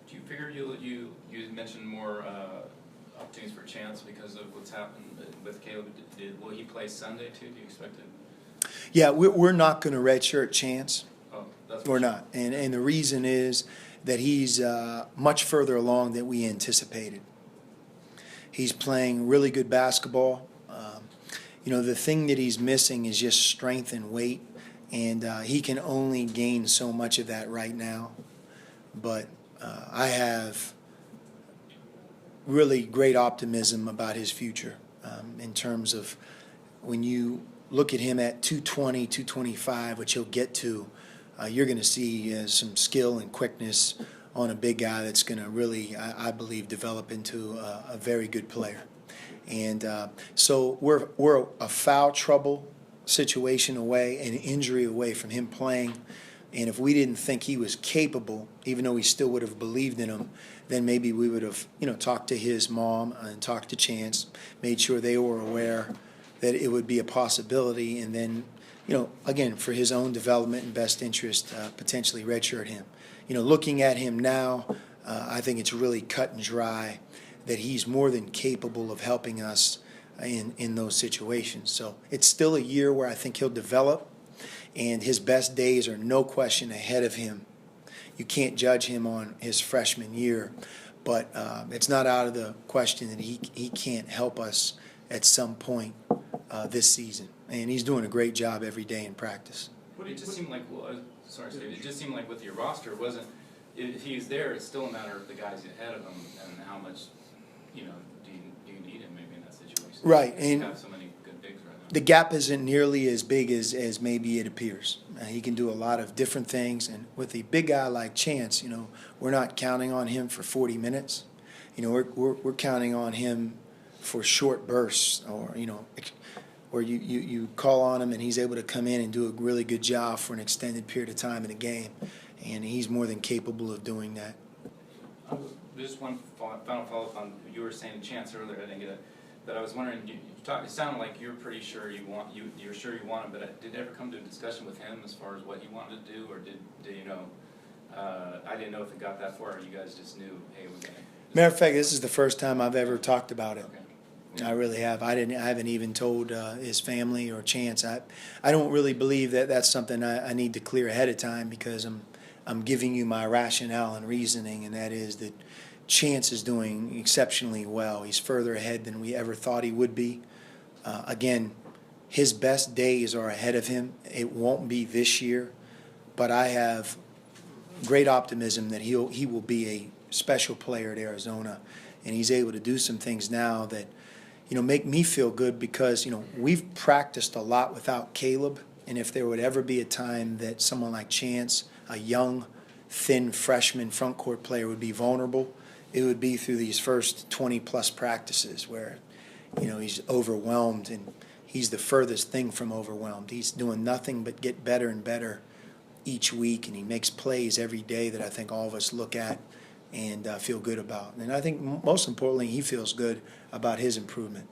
Do you figure you mentioned more opportunities for Chance because of what's happened with Caleb? Will he play Sunday too? Do you expect it? Yeah, we're not going to redshirt Chance. Oh, that's We're not, and the reason is that he's much further along than we anticipated. He's playing really good basketball. The thing that he's missing is just strength and weight, and he can only gain so much of that right now. But I have really great optimism about his future in terms of when you look at him at 220, 225, which he'll get to, you're going to see some skill and quickness on a big guy that's going to really, I believe, develop into a very good player. And so we're a foul trouble situation away, an injury away from him playing. And if we didn't think he was capable, even though we still would have believed in him, then maybe we would have, talked to his mom and talked to Chance, made sure they were aware that it would be a possibility, and then, again, for his own development and best interest, potentially redshirt him. Looking at him now, I think it's really cut and dry that he's more than capable of helping us in those situations. So it's still a year where I think he'll develop, and his best days are no question ahead of him. You can't judge him on his freshman year, but it's not out of the question that he can't help us at some point this season. And he's doing a great job every day in practice. It just seemed like, sorry, Steve, it just seemed like with your roster, if he's there, it's still a matter of the guys ahead of him and how much, do you need him maybe in that situation? Right. And you have so many good bigs right now. The gap isn't nearly as big as maybe it appears. He can do a lot of different things, and with a big guy like Chance, we're not counting on him for 40 minutes. We're counting on him for short bursts, or you call on him and he's able to come in and do a really good job for an extended period of time in a game, and he's more than capable of doing that. Just one final follow-up on you were saying Chance earlier. I didn't get it, but I was wondering. It sounded like you're pretty sure you're sure you want him, but did it ever come to a discussion with him as far as what he wanted to do, or did you know? I didn't know if it got that far, or you guys just knew, hey, we're gonna. Matter of fact, this is the first time I've ever talked about it. Okay. I really have. I haven't even told his family or Chance. I don't really believe that that's something I need to clear ahead of time, because I'm giving you my rationale and reasoning, and that is that Chance is doing exceptionally well. He's further ahead than we ever thought he would be. Again, his best days are ahead of him. It won't be this year, but I have great optimism that he will be a special player at Arizona, and he's able to do some things now that make me feel good, because we've practiced a lot without Caleb, and if there would ever be a time that someone like Chance, a young, thin freshman front court player, would be vulnerable, it would be through these first 20-plus practices where he's overwhelmed, and he's the furthest thing from overwhelmed. He's doing nothing but get better and better each week, and he makes plays every day that I think all of us look at and feel good about. And I think most importantly, he feels good about his improvement.